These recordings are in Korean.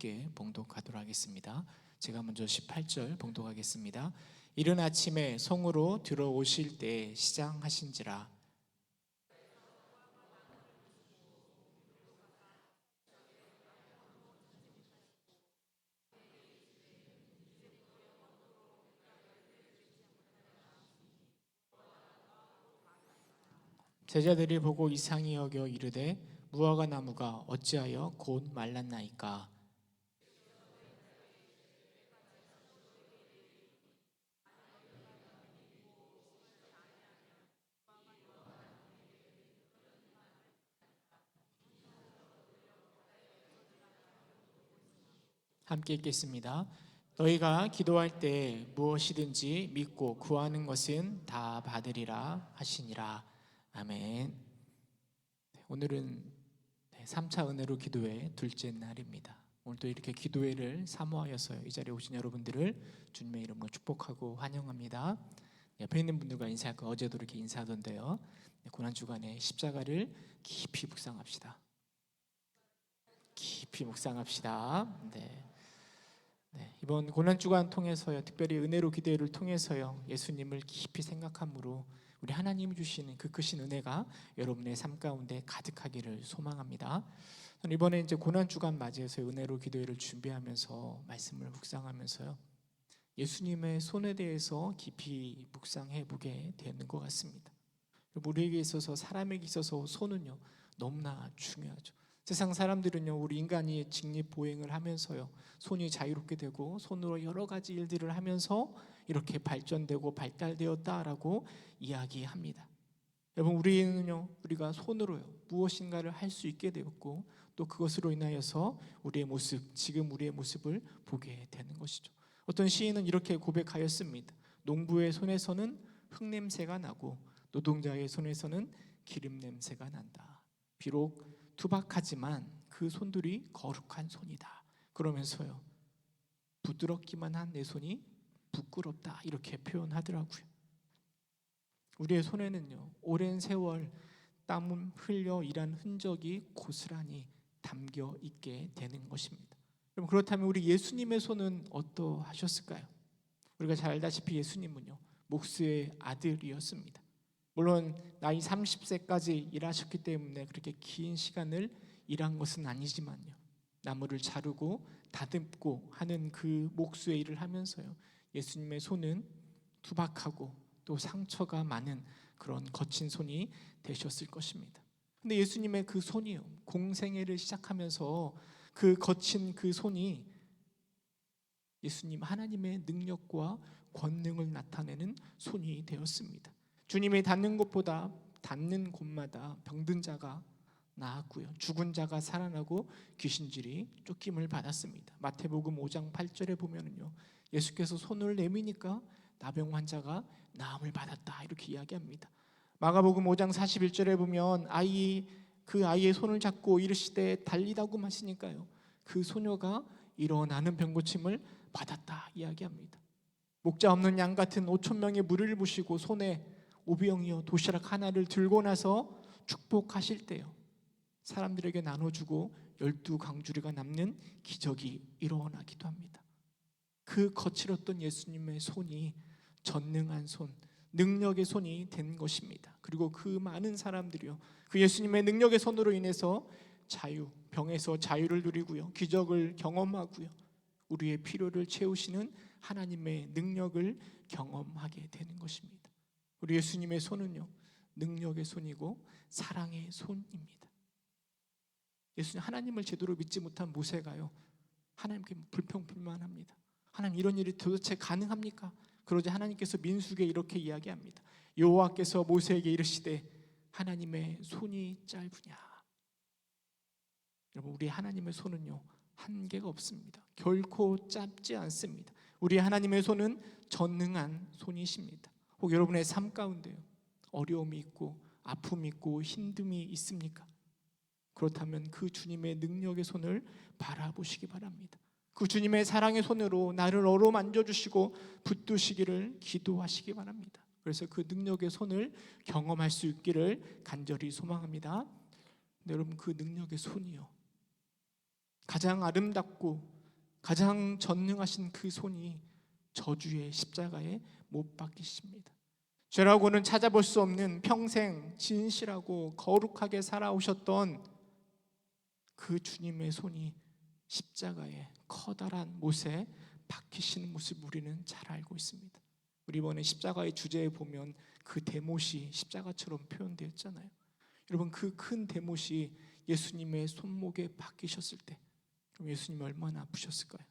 함께 봉독하도록 하겠습니다. 제가 먼저 18절 봉독하겠습니다. 이른 아침에 성으로 들어오실 때 시장하신지라. 제자들이 보고 이상히 여겨 이르되 무화과 나무가 어찌하여 곧 말랐나이까. 함께 읽겠습니다. 너희가 기도할 때 무엇이든지 믿고 구하는 것은 다 받으리라 하시니라. 아멘. 오늘은 3차 은혜로 기도회 둘째 날입니다. 오늘도 이렇게 기도회를 사모하여서 이 자리에 오신 여러분들을 주님의 이름으로 축복하고 환영합니다. 옆에 있는 분들과 인사할까? 어제도 이렇게 인사하던데요. 고난주간에 십자가를 깊이 묵상합시다. 깊이 묵상합시다. 이번 고난주간 통해서요, 특별히 은혜로 기도회를 통해서요, 예수님을 깊이 생각함으로 우리 하나님이 주시는 그 크신 은혜가 여러분의 삶 가운데 가득하기를 소망합니다. 저는 이번에 이제 고난주간 맞이해서 은혜로 기도회를 준비하면서 말씀을 묵상하면서요, 예수님의 손에 대해서 깊이 묵상해 보게 되는 것 같습니다. 우리에게 있어서, 사람에게 있어서 손은요 너무나 중요하죠. 세상 사람들은요, 우리 인간이 직립보행을 하면서요, 손이 자유롭게 되고 손으로 여러 가지 일들을 하면서 이렇게 발전되고 발달되었다라고 이야기합니다. 여러분, 우리가 손으로요 무엇인가를 할 수 있게 되었고, 또 그것으로 인하여서 우리의 모습, 지금 우리의 모습을 보게 되는 것이죠. 어떤 시인은 이렇게 고백하였습니다. 농부의 손에서는 흙냄새가 나고 노동자의 손에서는 기름 냄새가 난다. 비록 투박하지만 그 손들이 거룩한 손이다. 그러면서요, 부드럽기만 한 내 손이 부끄럽다, 이렇게 표현하더라고요. 우리의 손에는요, 오랜 세월 땀 흘려 일한 흔적이 고스란히 담겨 있게 되는 것입니다. 그럼 그렇다면 우리 예수님의 손은 어떠하셨을까요? 우리가 잘 알다시피 예수님은요, 목수의 아들이었습니다. 물론 나이 30세까지 일하셨기 때문에 그렇게 긴 시간을 일한 것은 아니지만요, 나무를 자르고 다듬고 하는 그 목수의 일을 하면서요, 예수님의 손은 투박하고 또 상처가 많은 그런 거친 손이 되셨을 것입니다. 근데 예수님의 그 손이요, 공생애를 시작하면서 그 거친 그 손이 예수님 하나님의 능력과 권능을 나타내는 손이 되었습니다. 주님이 닿는 곳보다 닿는 곳마다 병든 자가 나았고요, 죽은 자가 살아나고 귀신들이 쫓김을 받았습니다. 마태복음 5장 8절에 보면은요, 예수께서 손을 내미니까 나병 환자가 나음을 받았다, 이렇게 이야기합니다. 마가복음 5장 41절에 보면 그 아이의 손을 잡고 이르시되 달리다고 하시니까요, 그 소녀가 일어나는 병고침을 받았다 이야기합니다. 목자 없는 양 같은 5천 명의 무리를 보시고 손에 오병이어 도시락 하나를 들고 나서 축복하실 때요, 사람들에게 나눠주고 12강주리가 남는 기적이 일어나기도 합니다. 그 거칠었던 예수님의 손이 전능한 손, 능력의 손이 된 것입니다. 그리고 그 많은 사람들이요, 그 예수님의 능력의 손으로 인해서 병에서 자유를 누리고요, 기적을 경험하고요, 우리의 필요를 채우시는 하나님의 능력을 경험하게 되는 것입니다. 우리 예수님의 손은요, 능력의 손이고 사랑의 손입니다. 예수님, 하나님을 제대로 믿지 못한 모세가요, 하나님께 불평불만합니다. 하나님, 이런 일이 도대체 가능합니까? 그러자 하나님께서 민수기에 이렇게 이야기합니다. 여호와께서 모세에게 이르시되 하나님의 손이 짧으냐. 여러분, 우리 하나님의 손은요 한계가 없습니다. 결코 짧지 않습니다. 우리 하나님의 손은 전능한 손이십니다. 혹 여러분의 삶 가운데요, 어려움이 있고 아픔이 있고 힘듦이 있습니까? 그렇다면 그 주님의 능력의 손을 바라보시기 바랍니다. 그 주님의 사랑의 손으로 나를 어루만져 주시고 붙드시기를 기도하시기 바랍니다. 그래서 그 능력의 손을 경험할 수 있기를 간절히 소망합니다. 근데 여러분, 그 능력의 손이요, 가장 아름답고 가장 전능하신 그 손이 저주의 십자가에 못 박히십니다. 죄라고는 찾아볼 수 없는 평생 진실하고 거룩하게 살아오셨던 그 주님의 손이 십자가에 커다란 못에 박히시는 모습 우리는 잘 알고 있습니다. 우리 이번에 십자가의 주제에 보면 그 대못이 십자가처럼 표현되었잖아요. 여러분, 그 큰 대못이 예수님의 손목에 박히셨을 때 그럼 예수님이 얼마나 아프셨을까요?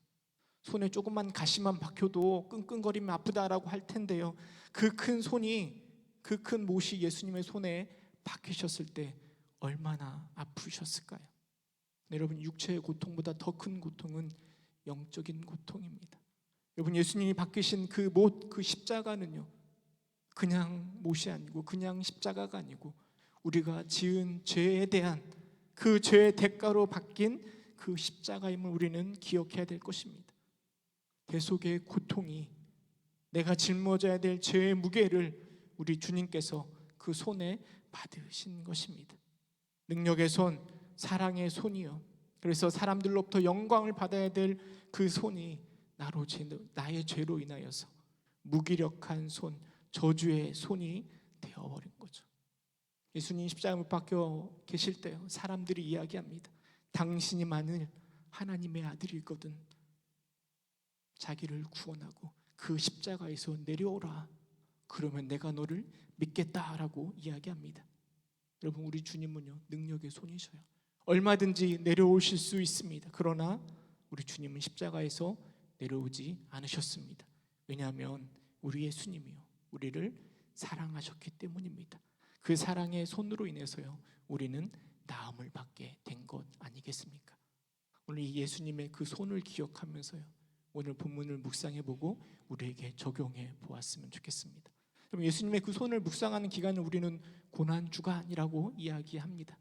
손에 조그만 가시만 박혀도 끙끙거리면 아프다라고 할 텐데요, 그 큰 손이, 그 큰 못이 예수님의 손에 박히셨을 때 얼마나 아프셨을까요? 여러분, 육체의 고통보다 더 큰 고통은 영적인 고통입니다. 여러분, 예수님이 박히신 그 못, 그 십자가는요, 그냥 못이 아니고 그냥 십자가가 아니고 우리가 지은 죄에 대한 그 죄의 대가로 박힌 그 십자가임을 우리는 기억해야 될 것입니다. 대속의 고통이, 내가 짊어져야 될 죄의 무게를 우리 주님께서 그 손에 받으신 것입니다. 능력의 손, 사랑의 손이요, 그래서 사람들로부터 영광을 받아야 될 그 손이 나의 죄로 인하여서 무기력한 손, 저주의 손이 되어버린 거죠. 예수님 십자가에 못 박혀 계실 때요, 사람들이 이야기합니다. 당신이 만일 하나님의 아들이거든 자기를 구원하고 그 십자가에서 내려오라, 그러면 내가 너를 믿겠다라고 이야기합니다. 여러분, 우리 주님은요, 능력의 손이셔요. 얼마든지 내려오실 수 있습니다. 그러나 우리 주님은 십자가에서 내려오지 않으셨습니다. 왜냐하면 우리 예수님이요, 우리를 사랑하셨기 때문입니다. 그 사랑의 손으로 인해서요, 우리는 나음을 받게 된 것 아니겠습니까? 오늘 이 예수님의 그 손을 기억하면서요, 오늘 본문을 묵상해보고 우리에게 적용해 보았으면 좋겠습니다. 그럼 예수님의 그 손을 묵상하는 기간을 우리는 고난주간이라고 이야기합니다.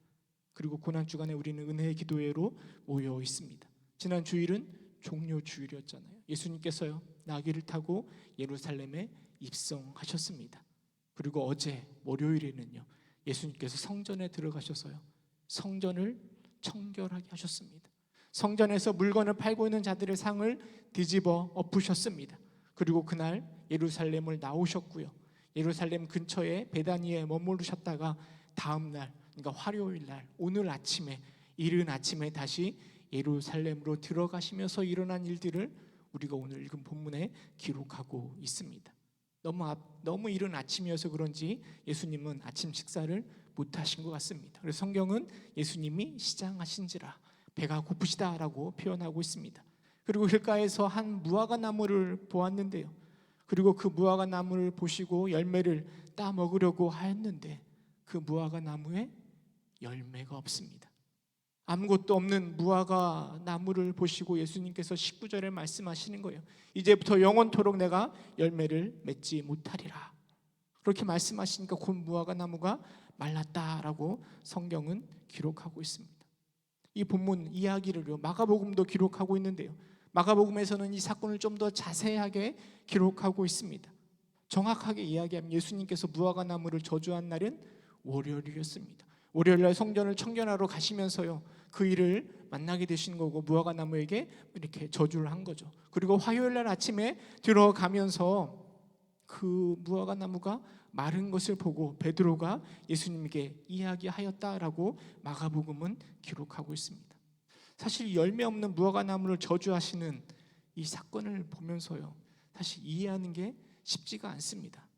그리고 고난주간에 우리는 은혜의 기도회로 모여 있습니다. 지난 주일은 종료주일이었잖아요. 예수님께서요, 나귀를 타고 예루살렘에 입성하셨습니다. 그리고 어제 월요일에는요, 예수님께서 성전에 들어가셔서요, 성전을 청결하게 하셨습니다. 성전에서 물건을 팔고 있는 자들의 상을 뒤집어 엎으셨습니다. 그리고 그날 예루살렘을 나오셨고요, 예루살렘 근처에 베다니에 머무르셨다가 다음 날, 그러니까 화요일 날, 오늘 아침에, 이른 아침에 다시 예루살렘으로 들어가시면서 일어난 일들을 우리가 오늘 읽은 본문에 기록하고 있습니다. 너무 이른 아침이어서 그런지 예수님은 아침 식사를 못 하신 것 같습니다. 그래서 성경은 예수님이 시장하신지라 배가 고프시다라고 표현하고 있습니다. 그리고 길가에서 한 무화과 나무를 보았는데요, 그리고 그 무화과 나무를 보시고 열매를 따 먹으려고 하였는데 그 무화과 나무에 열매가 없습니다. 아무것도 없는 무화과 나무를 보시고 예수님께서 19절에 말씀하시는 거예요. 이제부터 영원토록 내가 열매를 맺지 못하리라. 그렇게 말씀하시니까 곧 무화과 나무가 말랐다라고 성경은 기록하고 있습니다. 이 본문 이야기를 마가복음도 기록하고 있는데요, 마가복음에서는 이 사건을 좀 더 자세하게 기록하고 있습니다. 정확하게 이야기하면 예수님께서 무화과 나무를 저주한 날은 월요일이었습니다. 월요일날 성전을 청결하러 가시면서요, 그 일을 만나게 되신 거고 무화과 나무에게 이렇게 저주를 한 거죠. 그리고 화요일날 아침에 들어가면서 그 무화과 나무가 마른 것을 보고 베드로가 예수님에게 이야기하였다라고 마가복음은 기록하고 있습니다. 사실 열매 없는 무화과 나무를 저주하시는 이 사건을 보면서요, 사실 이해하는 게 쉽지가 않습니다.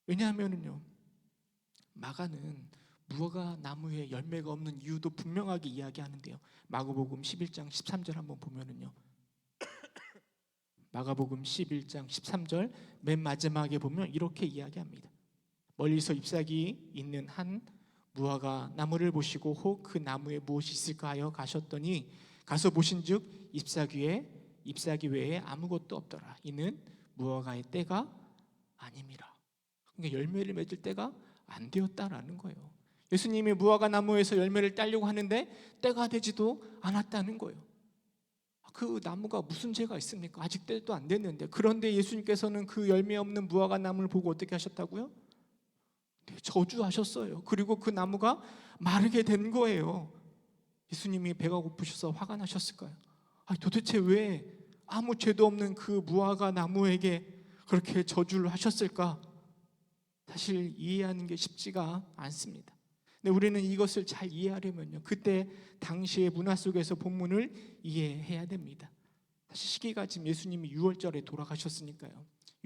왜냐하면요, 마가는 무화과 나무에 열매가 없는 이유도 분명하게 이야기하는데요, 마가복음 11장 13절 한번 보면은요, 마가복음 11장 13절 맨 마지막에 보면 이렇게 이야기합니다. 멀리서 잎사귀 있는 한 무화과 나무를 보시고 혹 그 나무에 무엇이 있을까 하여 가셨더니 가서 보신즉 잎사귀 외에 아무것도 없더라. 이는 무화과의 때가 아님이라. 그러니까 열매를 맺을 때가 안 되었다라는 거예요. 예수님이 무화과 나무에서 열매를 따려고 하는데 때가 되지도 않았다는 거예요. 그 나무가 무슨 죄가 있습니까? 아직 때도 안 됐는데. 그런데 예수님께서는 그 열매 없는 무화과 나무를 보고 어떻게 하셨다고요? 저주하셨어요. 그리고 그 나무가 마르게 된 거예요. 예수님이 배가 고프셔서 화가 나셨을까요? 도대체 왜 아무 죄도 없는 그 무화과 나무에게 그렇게 저주를 하셨을까? 사실 이해하는 게 쉽지가 않습니다. 근데 우리는 이것을 잘 이해하려면요, 그때 당시의 문화 속에서 본문을 이해해야 됩니다. 사실 시기가 지금 예수님이 6월절에 돌아가셨으니까요.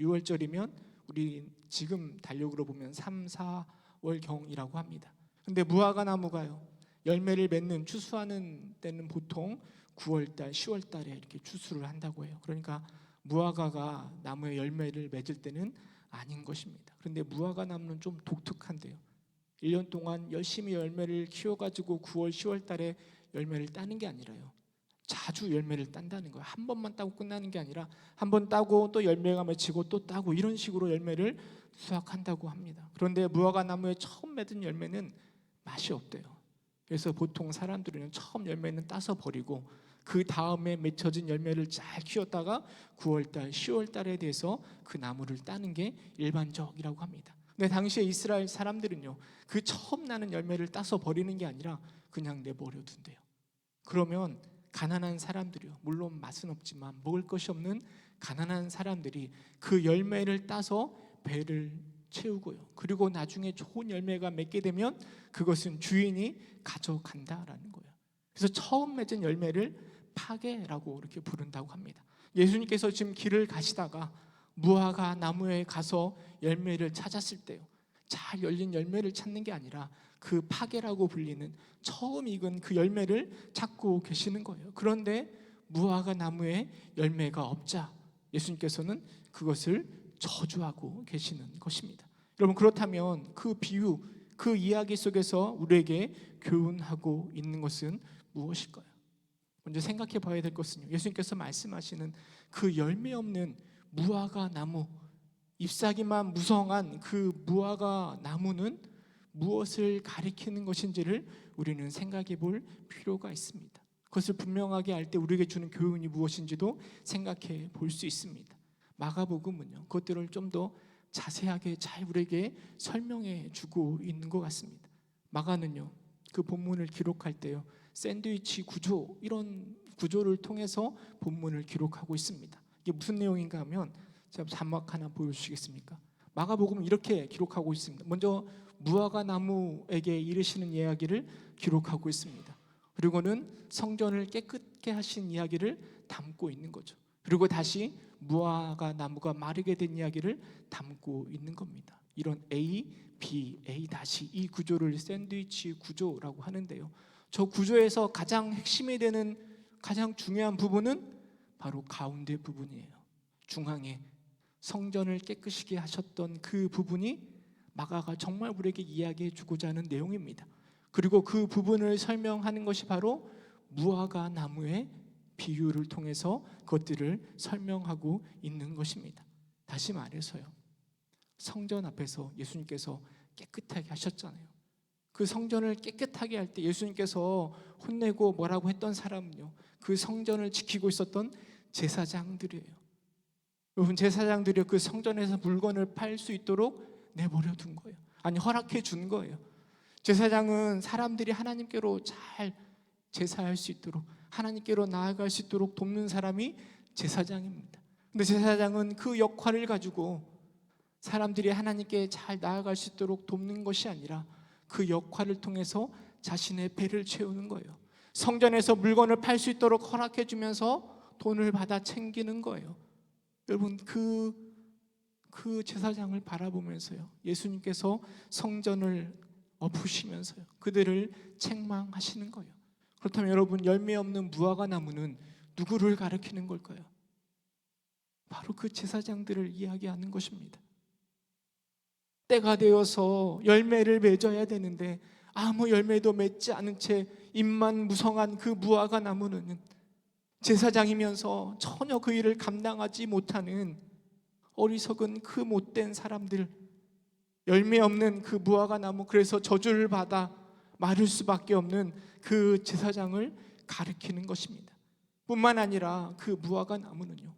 6월절이면 우리 지금 달력으로 보면 3, 4월경이라고 합니다. 근데 무화과 나무가요, 열매를 맺는 추수하는 때는 보통 9월달, 10월달에 이렇게 추수를 한다고 해요. 그러니까 무화과가 나무에 열매를 맺을 때는 아닌 것입니다. 그런데 무화과 나무는 좀 독특한데요, 1년 동안 열심히 열매를 키워가지고 9월, 10월달에 열매를 따는 게 아니라요, 자주 열매를 딴다는 거예요. 한 번만 따고 끝나는 게 아니라 한 번 따고 또 열매가 맺히고 또 따고 이런 식으로 열매를 수확한다고 합니다. 그런데 무화과 나무에 처음 맺은 열매는 맛이 없대요. 그래서 보통 사람들은 처음 열매는 따서 버리고 그 다음에 맺혀진 열매를 잘 키웠다가 9월달, 10월달에 대해서 그 나무를 따는 게 일반적이라고 합니다. 근데 당시에 이스라엘 사람들은요, 그 처음 나는 열매를 따서 버리는 게 아니라 그냥 내버려 둔대요. 그러면 가난한 사람들이요, 물론 맛은 없지만 먹을 것이 없는 가난한 사람들이 그 열매를 따서 배를 채우고요, 그리고 나중에 좋은 열매가 맺게 되면 그것은 주인이 가져간다라는 거예요. 그래서 처음 맺은 열매를 파게라고 이렇게 부른다고 합니다. 예수님께서 지금 길을 가시다가 무화과 나무에 가서 열매를 찾았을 때요, 잘 열린 열매를 찾는 게 아니라 그 파게라고 불리는 처음 익은 그 열매를 찾고 계시는 거예요. 그런데 무화과 나무에 열매가 없자 예수님께서는 그것을 저주하고 계시는 것입니다. 여러분, 그렇다면 그 비유, 그 이야기 속에서 우리에게 교훈하고 있는 것은 무엇일까요? 먼저 생각해 봐야 될 것은요, 예수님께서 말씀하시는 그 열매 없는 무화과 나무, 잎사귀만 무성한 그 무화과 나무는 무엇을 가리키는 것인지를 우리는 생각해 볼 필요가 있습니다. 그것을 분명하게 알 때 우리에게 주는 교훈이 무엇인지도 생각해 볼 수 있습니다. 마가복음은요, 그것들을 좀 더 자세하게 잘 우리에게 설명해 주고 있는 것 같습니다. 마가는요, 그 본문을 기록할 때요, 샌드위치 구조, 이런 구조를 통해서 본문을 기록하고 있습니다. 이게 무슨 내용인가 하면, 제가 자막 하나 보여주시겠습니까? 마가복음은 이렇게 기록하고 있습니다. 먼저 무화과 나무에게 이르시는 이야기를 기록하고 있습니다. 그리고는 성전을 깨끗게 하신 이야기를 담고 있는 거죠. 그리고 다시 무화과 나무가 마르게 된 이야기를 담고 있는 겁니다. 이런 A, B, A 다시 이 구조를 샌드위치 구조라고 하는데요, 저 구조에서 가장 핵심이 되는 가장 중요한 부분은 바로 가운데 부분이에요. 중앙에 성전을 깨끗이 하셨던 그 부분이 마가가 정말 우리에게 이야기해 주고자 하는 내용입니다. 그리고 그 부분을 설명하는 것이 바로 무화과 나무의 비유를 통해서 그것들을 설명하고 있는 것입니다. 다시 말해서요, 성전 앞에서 예수님께서 깨끗하게 하셨잖아요. 그 성전을 깨끗하게 할 때 예수님께서 혼내고 뭐라고 했던 사람은요, 그 성전을 지키고 있었던 제사장들이에요. 여러분, 제사장들이 그 성전에서 물건을 팔 수 있도록 내버려 둔 거예요. 아니, 허락해 준 거예요. 제사장은 사람들이 하나님께로 잘 제사할 수 있도록, 하나님께로 나아갈 수 있도록 돕는 사람이 제사장입니다. 근데 제사장은 그 역할을 가지고 사람들이 하나님께 잘 나아갈 수 있도록 돕는 것이 아니라 그 역할을 통해서 자신의 배를 채우는 거예요. 성전에서 물건을 팔 수 있도록 허락해 주면서 돈을 받아 챙기는 거예요. 여러분, 그 제사장을 바라보면서요, 예수님께서 성전을 엎으시면서요, 그들을 책망하시는 거예요. 그렇다면 여러분, 열매 없는 무화과 나무는 누구를 가리키는 걸까요? 바로 그 제사장들을 이야기하는 것입니다. 때가 되어서 열매를 맺어야 되는데 아무 열매도 맺지 않은 채 잎만 무성한 그 무화과 나무는 제사장이면서 전혀 그 일을 감당하지 못하는 어리석은 그 못된 사람들, 열매 없는 그 무화과 나무, 그래서 저주를 받아 마를 수밖에 없는 그 제사장을 가리키는 것입니다. 뿐만 아니라 그 무화과 나무는요,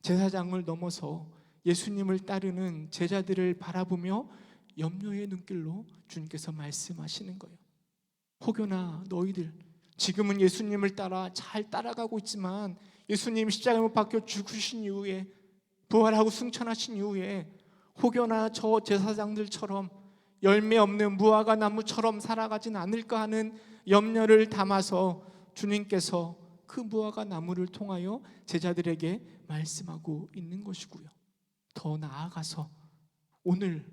제사장을 넘어서 예수님을 따르는 제자들을 바라보며 염려의 눈길로 주님께서 말씀하시는 거예요. 혹여나 너희들 지금은 예수님을 따라 잘 따라가고 있지만 예수님 십자가에 못 박혀 죽으신 이후에, 부활하고 승천하신 이후에 혹여나 저 제사장들처럼 열매 없는 무화과 나무처럼 살아가진 않을까 하는 염려를 담아서 주님께서 그 무화과 나무를 통하여 제자들에게 말씀하고 있는 것이고요. 더 나아가서 오늘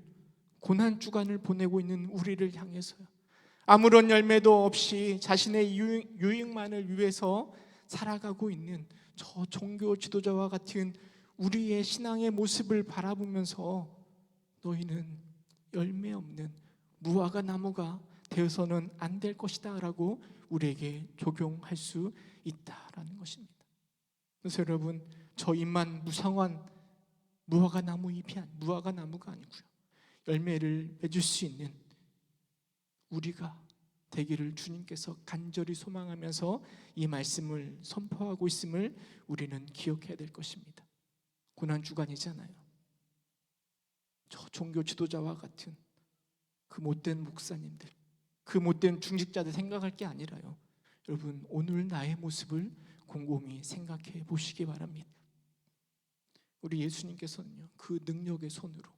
고난 주간을 보내고 있는 우리를 향해서요, 아무런 열매도 없이 자신의 유익만을 위해서 살아가고 있는 저 종교 지도자와 같은 우리의 신앙의 모습을 바라보면서 너희는 열매 없는 무화과 나무가 되어서는 안 될 것이다 라고 우리에게 적용할 수 있다라는 것입니다. 그래서 여러분, 저 잎만 무성한 무화과 나무가 아니고요, 열매를 맺을 수 있는 우리가 되기를 주님께서 간절히 소망하면서 이 말씀을 선포하고 있음을 우리는 기억해야 될 것입니다. 고난 주간이잖아요. 저 종교 지도자와 같은 그 못된 목사님들, 그 못된 중직자들 생각할 게 아니라요, 여러분 오늘 나의 모습을 곰곰이 생각해 보시기 바랍니다. 우리 예수님께서는요, 그 능력의 손으로,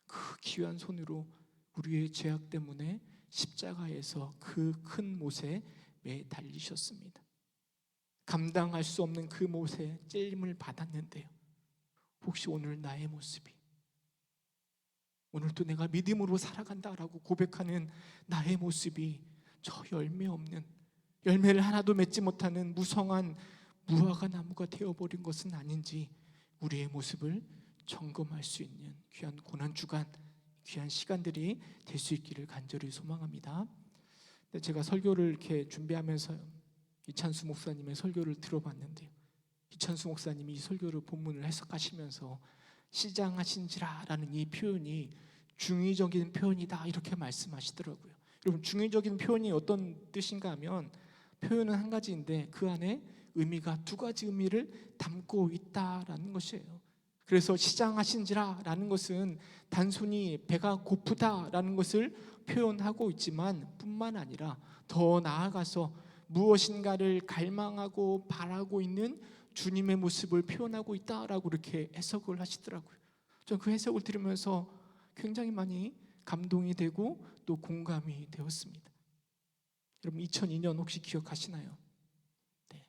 그 귀한 손으로 우리의 죄악 때문에 십자가에서 그 큰 못에 매달리셨습니다. 감당할 수 없는 그 못에 찔림을 받았는데요, 혹시 오늘 나의 모습이, 오늘도 내가 믿음으로 살아간다라고 고백하는 나의 모습이 저 열매 없는, 열매를 하나도 맺지 못하는 무성한 무화과 나무가 되어버린 것은 아닌지 우리의 모습을 점검할 수 있는 귀한 고난주간, 귀한 시간들이 될 수 있기를 간절히 소망합니다. 제가 설교를 이렇게 준비하면서 이찬수 목사님의 설교를 들어봤는데요, 이찬수 목사님이 이 설교를 본문을 해석하시면서 시장하신지라라는 이 표현이 중의적인 표현이다 이렇게 말씀하시더라고요. 여러분, 중의적인 표현이 어떤 뜻인가 하면, 표현은 한 가지인데 그 안에 의미가 두 가지 의미를 담고 있다라는 것이에요. 그래서 시장하신지라라는 것은 단순히 배가 고프다라는 것을 표현하고 있지만 뿐만 아니라 더 나아가서 무엇인가를 갈망하고 바라고 있는 주님의 모습을 표현하고 있다라고 이렇게 해석을 하시더라고요. 저는 그 해석을 들으면서 굉장히 많이 감동이 되고 또 공감이 되었습니다. 여러분, 2002년 혹시 기억하시나요? 네,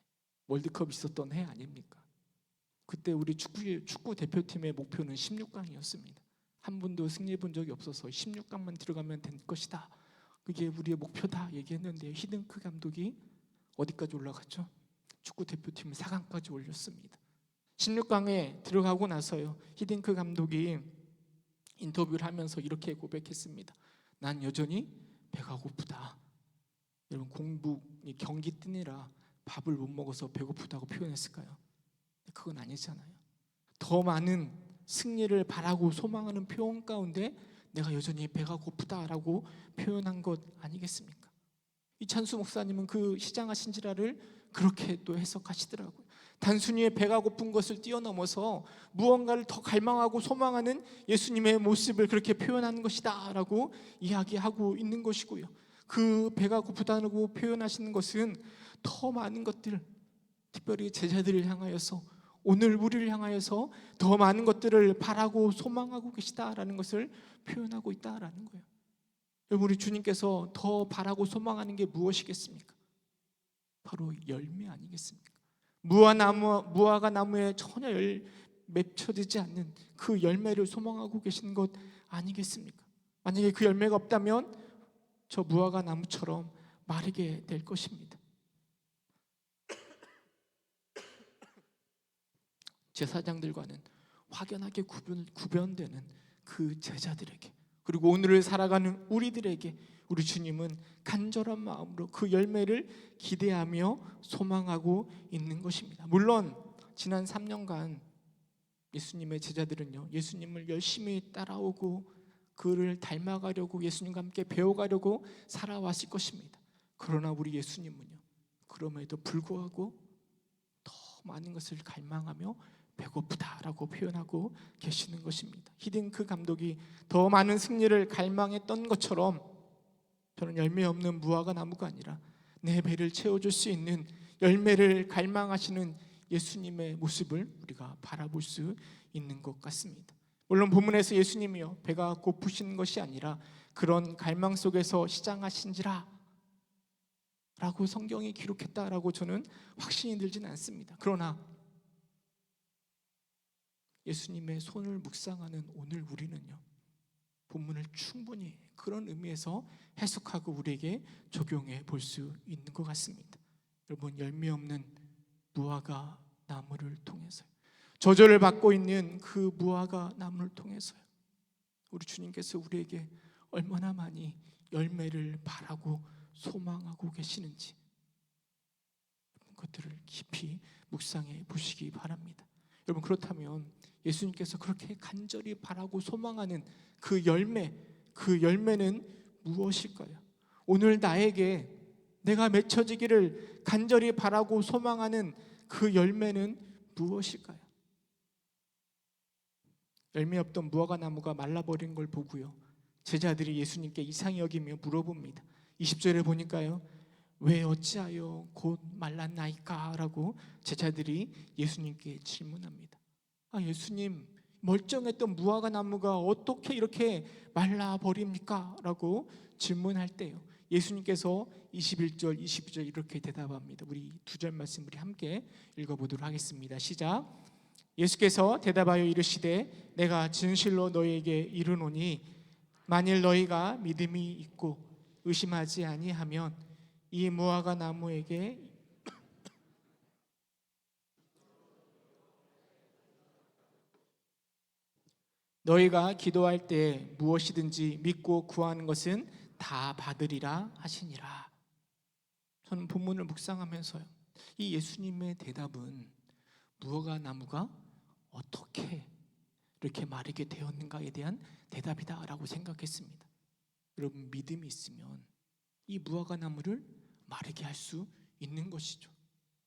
월드컵 있었던 해 아닙니까? 그때 우리 축구 대표팀의 목표는 16강이었습니다. 한 번도 승리해 본 적이 없어서 16강만 들어가면 될 것이다, 그게 우리의 목표다 얘기했는데, 히딩크 감독이 어디까지 올라갔죠? 축구 대표팀을 4강까지 올렸습니다. 16강에 들어가고 나서요, 히딩크 감독이 인터뷰를 하면서 이렇게 고백했습니다. 난 여전히 배가 고프다. 여러분, 경기 뛰느라 밥을 못 먹어서 배고프다고 표현했을까요? 그건 아니잖아요. 더 많은 승리를 바라고 소망하는 표현 가운데 내가 여전히 배가 고프다라고 표현한 것 아니겠습니까? 이찬수 목사님은 그 시장하신지라를 그렇게 또 해석하시더라고요. 단순히 배가 고픈 것을 뛰어넘어서 무언가를 더 갈망하고 소망하는 예수님의 모습을 그렇게 표현하는 것이다 라고 이야기하고 있는 것이고요, 그 배가 고프다고 표현하시는 것은 더 많은 것들, 특별히 제자들을 향하여서, 오늘 우리를 향하여서 더 많은 것들을 바라고 소망하고 계시다라는 것을 표현하고 있다라는 거예요. 여러분, 우리 주님께서 더 바라고 소망하는 게 무엇이겠습니까? 바로 열매 아니겠습니까? 무화과 나무에 전혀 맺혀지지 않는 그 열매를 소망하고 계신 것 아니겠습니까? 만약에 그 열매가 없다면 저 무화과 나무처럼 마르게 될 것입니다. 제사장들과는 확연하게 구별되는 그 제자들에게, 그리고 오늘을 살아가는 우리들에게 우리 주님은 간절한 마음으로 그 열매를 기대하며 소망하고 있는 것입니다. 물론 지난 3년간 예수님의 제자들은요, 예수님을 열심히 따라오고 그를 닮아가려고, 예수님과 함께 배워가려고 살아왔을 것입니다. 그러나 우리 예수님은요, 그럼에도 불구하고 더 많은 것을 갈망하며 배고프다라고 표현하고 계시는 것입니다. 히딩크 감독이 더 많은 승리를 갈망했던 것처럼 저는 열매 없는 무화과 나무가 아니라 내 배를 채워줄 수 있는 열매를 갈망하시는 예수님의 모습을 우리가 바라볼 수 있는 것 같습니다. 물론 본문에서 예수님이요 배가 고프신 것이 아니라 그런 갈망 속에서 시장하신지라 라고 성경이 기록했다라고 저는 확신이 들지는 않습니다. 그러나 예수님의 손을 묵상하는 오늘 우리는요 본문을 충분히 그런 의미에서 해석하고 우리에게 적용해 볼 수 있는 것 같습니다. 여러분, 열매 없는 무화과 나무를 통해서요, 저주를 받고 있는 그 무화과 나무를 통해서요, 우리 주님께서 우리에게 얼마나 많이 열매를 바라고 소망하고 계시는지 그것들을 깊이 묵상해 보시기 바랍니다. 여러분, 그렇다면 예수님께서 그렇게 간절히 바라고 소망하는 그 열매는 무엇일까요? 오늘 나에게 내가 맺혀지기를 간절히 바라고 소망하는 그 열매는 무엇일까요? 열매 없던 무화과 나무가 말라버린 걸 보고요, 제자들이 예수님께 이상히 여기며 물어봅니다. 20절에 보니까요, 왜 어찌하여 곧 말랐나이까? 라고 제자들이 예수님께 질문합니다. 예수님, 멀쩡했던 무화과 나무가 어떻게 이렇게 말라버립니까? 라고 질문할 때요, 예수님께서 21절, 22절 이렇게 대답합니다. 우리 두 절 말씀 우리 함께 읽어보도록 하겠습니다. 시작. 예수께서 대답하여 이르시되 내가 진실로 너희에게 이르노니 만일 너희가 믿음이 있고 의심하지 아니하면 이 무화과 나무에게 너희가 기도할 때 무엇이든지 믿고 구하는 것은 다 받으리라 하시니라. 저는 본문을 묵상하면서요, 이 예수님의 대답은 무화과 나무가 어떻게 이렇게 마르게 되었는가에 대한 대답이다라고 생각했습니다. 여러분, 믿음이 있으면 이 무화과 나무를 마르게 할 수 있는 것이죠.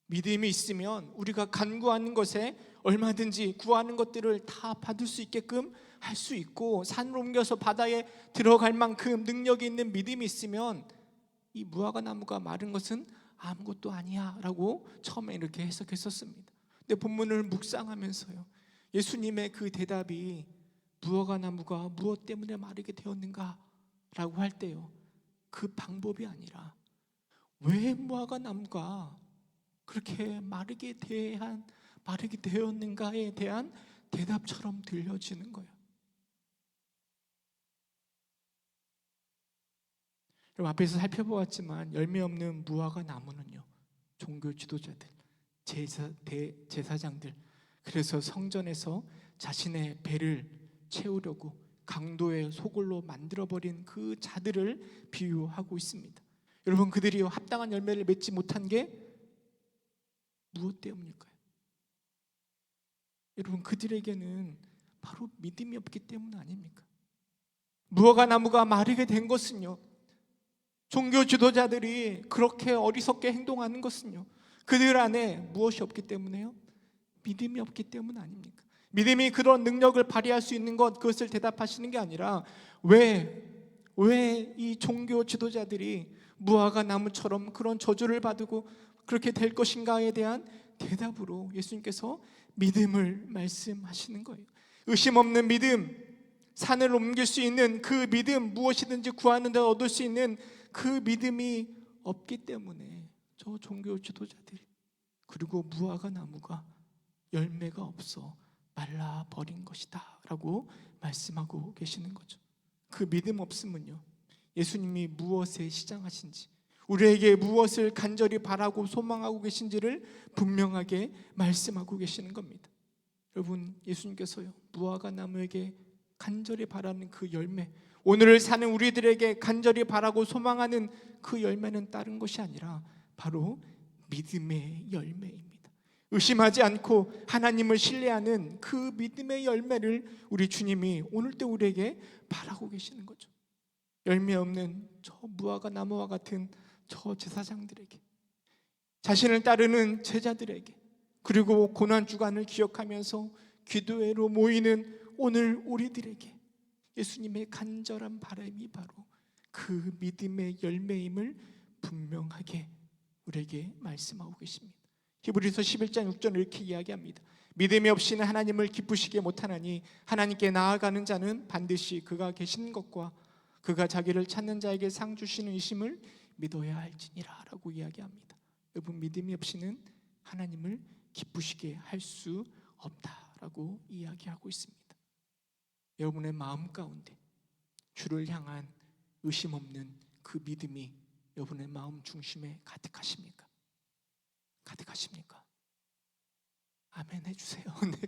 믿음이 있으면 우리가 간구하는 것에 얼마든지 구하는 것들을 다 받을 수 있게끔 할 수 있고, 산을 옮겨서 바다에 들어갈 만큼 능력이 있는 믿음이 있으면 이 무화과 나무가 마른 것은 아무것도 아니야 라고 처음에 이렇게 해석했었습니다. 근데 본문을 묵상하면서요, 예수님의 그 대답이 무화과 나무가 무엇 때문에 마르게 되었는가 라고 할 때요, 그 방법이 아니라 왜 무화과 나무가 그렇게 마르게 되었는가에 대한 대답처럼 들려지는 거예요. 여러분, 앞에서 살펴보았지만 열매 없는 무화과 나무는요, 종교 지도자들, 제사장들, 그래서 성전에서 자신의 배를 채우려고 강도의 소굴로 만들어버린 그 자들을 비유하고 있습니다. 여러분, 그들이 합당한 열매를 맺지 못한 게 무엇 때문일까요? 여러분, 그들에게는 바로 믿음이 없기 때문 아닙니까? 무화과 나무가 마르게 된 것은요, 종교 지도자들이 그렇게 어리석게 행동하는 것은요, 그들 안에 무엇이 없기 때문에요? 믿음이 없기 때문 아닙니까? 믿음이 그런 능력을 발휘할 수 있는 것, 그것을 대답하시는 게 아니라 왜 이 종교 지도자들이 무화과 나무처럼 그런 저주를 받고 그렇게 될 것인가에 대한 대답으로 예수님께서 믿음을 말씀하시는 거예요. 의심 없는 믿음, 산을 옮길 수 있는 그 믿음, 무엇이든지 구하는 데 얻을 수 있는 그 믿음이 없기 때문에 저 종교 지도자들이, 그리고 무화과 나무가 열매가 없어 말라버린 것이다 라고 말씀하고 계시는 거죠. 그 믿음 없음은요, 예수님이 무엇에 시장하신지, 우리에게 무엇을 간절히 바라고 소망하고 계신지를 분명하게 말씀하고 계시는 겁니다. 여러분, 예수님께서요, 무화과 나무에게 간절히 바라는 그 열매, 오늘을 사는 우리들에게 간절히 바라고 소망하는 그 열매는 다른 것이 아니라 바로 믿음의 열매입니다. 의심하지 않고 하나님을 신뢰하는 그 믿음의 열매를 우리 주님이 오늘도 우리에게 바라고 계시는 거죠. 열매 없는 저 무화과 나무와 같은 저 제사장들에게, 자신을 따르는 제자들에게, 그리고 고난주간을 기억하면서 기도회로 모이는 오늘 우리들에게 예수님의 간절한 바람이 바로 그 믿음의 열매임을 분명하게 우리에게 말씀하고 계십니다. 히브리서 11장 6절 이렇게 이야기합니다. 믿음이 없이는 하나님을 기쁘시게 못하나니 하나님께 나아가는 자는 반드시 그가 계신 것과 그가 자기를 찾는 자에게 상 주시는 이심을 믿어야 할지니라 라고 이야기합니다. 여러분, 믿음이 없이는 하나님을 기쁘시게 할 수 없다라고 이야기하고 있습니다. 여러분의 마음 가운데 주를 향한 의심 없는 그 믿음이 여러분의 마음 중심에 가득하십니까? 가득하십니까? 아멘 해주세요. 네,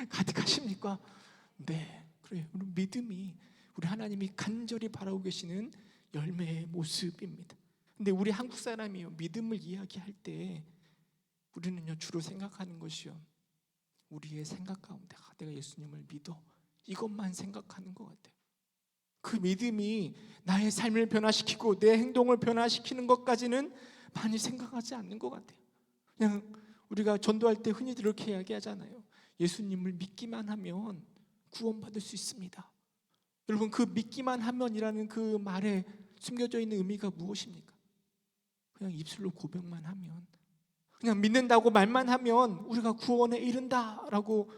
가득하십니까? 네, 그래요. 우리 믿음이 우리 하나님이 간절히 바라고 계시는 열매의 모습입니다. 근데 우리 한국 사람이요, 믿음을 이야기할 때 우리는요 주로 생각하는 것이요, 우리의 생각 가운데 내가 예수님을 믿어, 이것만 생각하는 것 같아요. 그 믿음이 나의 삶을 변화시키고 내 행동을 변화시키는 것까지는 많이 생각하지 않는 것 같아요. 그냥 우리가 전도할 때 흔히들 이렇게 이야기하잖아요. 예수님을 믿기만 하면 구원받을 수 있습니다. 여러분, 그 믿기만 하면이라는 그 말에 숨겨져 있는 의미가 무엇입니까? 그냥 입술로 고백만 하면, 그냥 믿는다고 말만 하면 우리가 구원에 이른다라고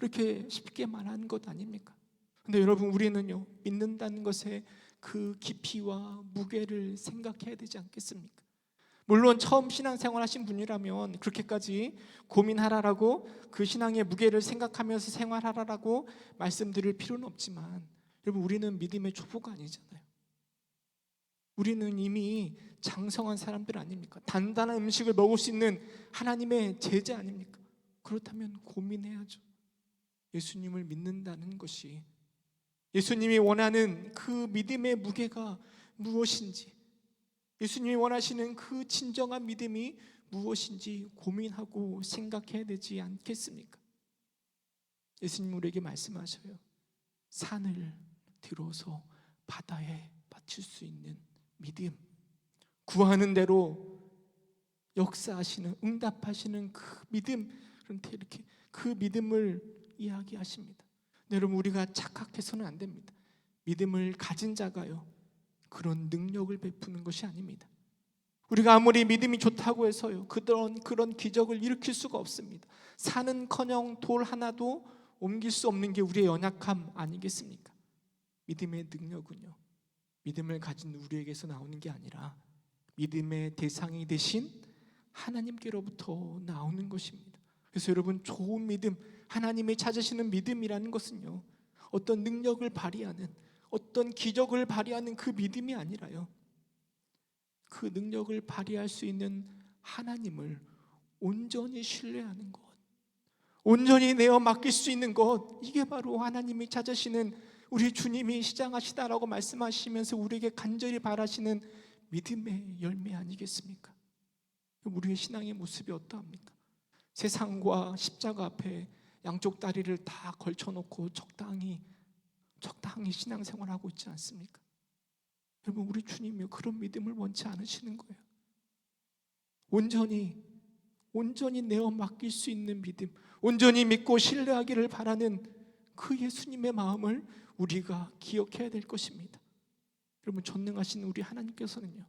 이렇게 쉽게 말하는 것 아닙니까? 근데 여러분, 우리는요 믿는다는 것에 그 깊이와 무게를 생각해야 되지 않겠습니까? 물론 처음 신앙생활 하신 분이라면 그렇게까지 고민하라라고 그 신앙의 무게를 생각하면서 생활하라라고 말씀드릴 필요는 없지만, 여러분, 우리는 믿음의 초보가 아니잖아요. 우리는 이미 장성한 사람들 아닙니까? 단단한 음식을 먹을 수 있는 하나님의 제자 아닙니까? 그렇다면 고민해야죠. 예수님을 믿는다는 것이, 예수님이 원하는 그 믿음의 무게가 무엇인지, 예수님이 원하시는 그 진정한 믿음이 무엇인지 고민하고 생각해야 되지 않겠습니까? 예수님 우리에게 말씀하셔요. 산을 들어서 바다에 받칠 수 있는 믿음, 구하는 대로 역사하시는, 응답하시는 그 믿음, 그런데 이렇게 그 믿음을 이야기하십니다. 여러분, 우리가 착각해서는 안 됩니다. 믿음을 가진 자가요 그런 능력을 베푸는 것이 아닙니다. 우리가 아무리 믿음이 좋다고 해서요 그런 기적을 일으킬 수가 없습니다. 산은커녕 돌 하나도 옮길 수 없는 게 우리의 연약함 아니겠습니까? 믿음의 능력은요 믿음을 가진 우리에게서 나오는 게 아니라 믿음의 대상이 되신 하나님께로부터 나오는 것입니다. 그래서 여러분, 좋은 믿음, 하나님이 찾으시는 믿음이라는 것은요 어떤 능력을 발휘하는, 어떤 기적을 발휘하는 그 믿음이 아니라요 그 능력을 발휘할 수 있는 하나님을 온전히 신뢰하는 것, 온전히 내어 맡길 수 있는 것, 이게 바로 하나님이 찾으시는, 우리 주님이 시작하시다라고 말씀하시면서 우리에게 간절히 바라시는 믿음의 열매 아니겠습니까? 우리의 신앙의 모습이 어떠합니까? 세상과 십자가 앞에 양쪽 다리를 다 걸쳐놓고 적당히 신앙생활하고 있지 않습니까? 여러분, 우리 주님이 그런 믿음을 원치 않으시는 거예요. 온전히 내어 맡길 수 있는 믿음, 온전히 믿고 신뢰하기를 바라는 그 예수님의 마음을 우리가 기억해야 될 것입니다. 여러분, 전능하신 우리 하나님께서는요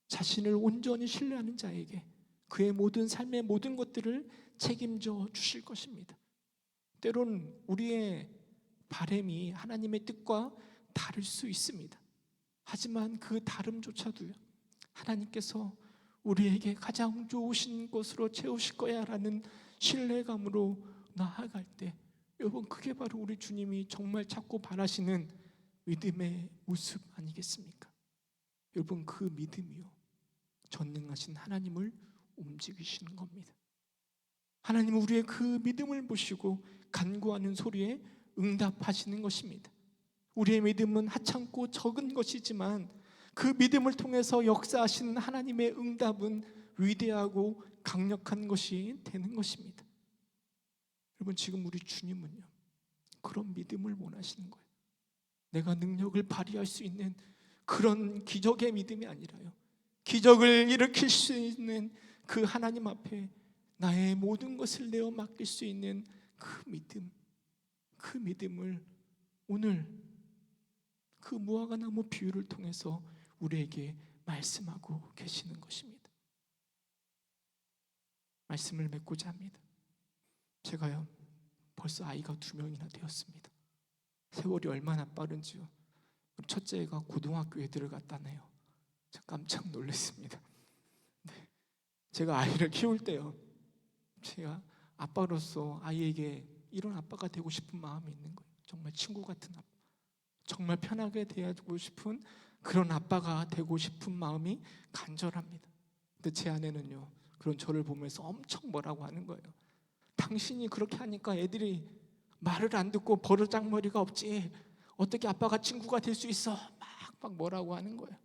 자신을 온전히 신뢰하는 자에게 그의 모든 삶의 모든 것들을 책임져 주실 것입니다. 때로는 우리의 바람이 하나님의 뜻과 다를 수 있습니다. 하지만 그 다름조차도요 하나님께서 우리에게 가장 좋으신 것으로 채우실 거야 라는 신뢰감으로 나아갈 때, 여러분, 그게 바로 우리 주님이 정말 찾고 바라시는 믿음의 모습 아니겠습니까? 여러분, 그 믿음이요 전능하신 하나님을 움직이시는 겁니다. 하나님은 우리의 그 믿음을 보시고 간구하는 소리에 응답하시는 것입니다. 우리의 믿음은 하찮고 적은 것이지만 그 믿음을 통해서 역사하시는 하나님의 응답은 위대하고 강력한 것이 되는 것입니다. 여러분, 지금 우리 주님은요 그런 믿음을 원하시는 거예요. 내가 능력을 발휘할 수 있는 그런 기적의 믿음이 아니라요 기적을 일으킬 수 있는 그 하나님 앞에 나의 모든 것을 내어 맡길 수 있는 그 믿음, 그 믿음을 오늘 그 무화과나무 비유를 통해서 우리에게 말씀하고 계시는 것입니다. 말씀을 맺고자 합니다. 제가요 벌써 아이가 2명이나 되었습니다. 세월이 얼마나 빠른지요. 우리 첫째가 고등학교에 들어갔다네요. 저 깜짝 놀랐습니다. 네. 제가 아이를 키울 때요, 제가 아빠로서 아이에게 이런 아빠가 되고 싶은 마음이 있는 거예요. 정말 친구 같은 아빠, 정말 편하게 대하고 싶은 그런 아빠가 되고 싶은 마음이 간절합니다. 근데 제 아내는요, 그런 저를 보면서 엄청 뭐라고 하는 거예요. 당신이 그렇게 하니까 애들이 말을 안 듣고 버르장머리가 없지, 어떻게 아빠가 친구가 될 수 있어? 막 뭐라고 하는 거예요.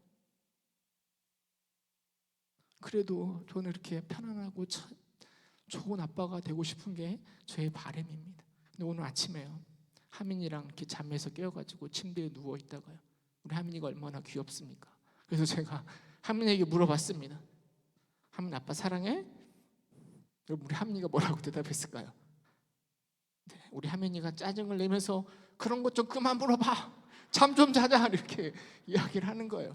그래도 저는 이렇게 편안하고 좋은 아빠가 되고 싶은 게 저의 바람입니다. 근데 오늘 아침에요, 하민이랑 이렇게 잠에서 깨어가지고 침대에 누워 있다가요, 우리 하민이가 얼마나 귀엽습니까? 그래서 제가 하민에게 물어봤습니다. 하민, 아빠 사랑해? 여러분, 우리 하민이가 뭐라고 대답했을까요? 네, 우리 하민이가 짜증을 내면서 그런 것 좀 그만 물어봐, 잠 좀 자자, 이렇게 이야기를 하는 거예요.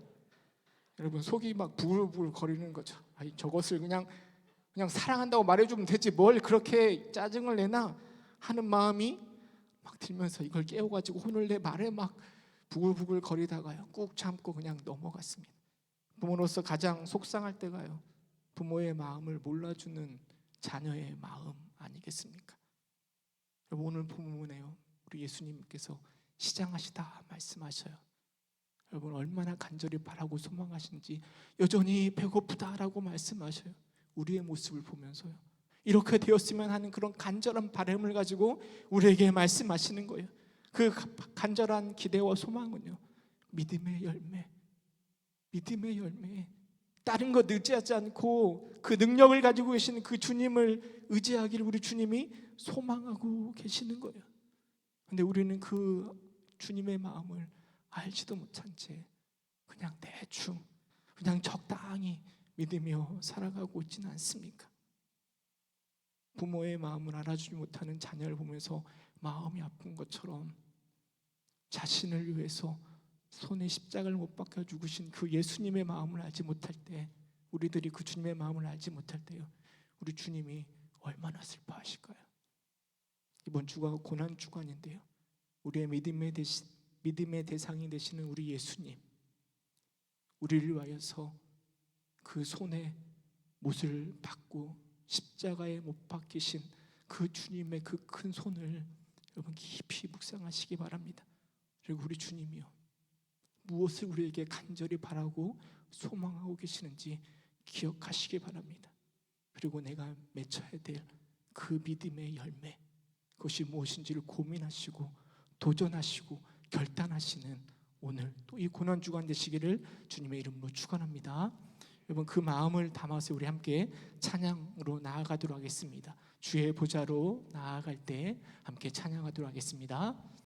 여러분, 속이 막 부글부글 거리는 거죠. 아니, 저것을 그냥 사랑한다고 말해주면 되지 뭘 그렇게 짜증을 내나 하는 마음이 막 들면서 이걸 깨워가지고 혼을 내 말에 막 부글부글 거리다가요, 꾹 참고 그냥 넘어갔습니다. 부모로서 가장 속상할 때가요, 부모의 마음을 몰라주는 자녀의 마음 아니겠습니까? 여러분, 오늘 본문에요, 우리 예수님께서 시장하시다 말씀하셔요. 여러분, 얼마나 간절히 바라고 소망하시는지, 여전히 배고프다라고 말씀하셔요. 우리의 모습을 보면서요, 이렇게 되었으면 하는 그런 간절한 바람을 가지고 우리에게 말씀하시는 거예요. 그 간절한 기대와 소망은요, 믿음의 열매, 믿음의 열매. 다른 것 의지하지 않고 그 능력을 가지고 계시는 그 주님을 의지하기를 우리 주님이 소망하고 계시는 거예요. 근데 우리는 그 주님의 마음을 알지도 못한 채 그냥 대충, 그냥 적당히 믿으며 살아가고 있지는 않습니까? 부모의 마음을 알아주지 못하는 자녀를 보면서 마음이 아픈 것처럼 자신을 위해서 손에 십자가를 못 박혀 죽으신 그 예수님의 마음을 알지 못할 때, 우리들이 그 주님의 마음을 알지 못할 때요, 우리 주님이 얼마나 슬퍼하실까요? 이번 주가 고난 주간인데요, 우리의 믿음의 대상이 되시는 우리 예수님, 우리를 위하여서 그 손에 못을 박고 십자가에 못 박히신 그 주님의 그 큰 손을 여러분 깊이 묵상하시기 바랍니다. 그리고 우리 주님이요, 무엇을 우리에게 간절히 바라고 소망하고 계시는지 기억하시기 바랍니다. 그리고 내가 맺어야 될 그 믿음의 열매, 그것이 무엇인지를 고민하시고 도전하시고 결단하시는 오늘 또 이 고난주간 되시기를 주님의 이름으로 축원합니다. 여러분, 그 마음을 담아서 우리 함께 찬양으로 나아가도록 하겠습니다. 주의 보좌로 나아갈 때 함께 찬양하도록 하겠습니다.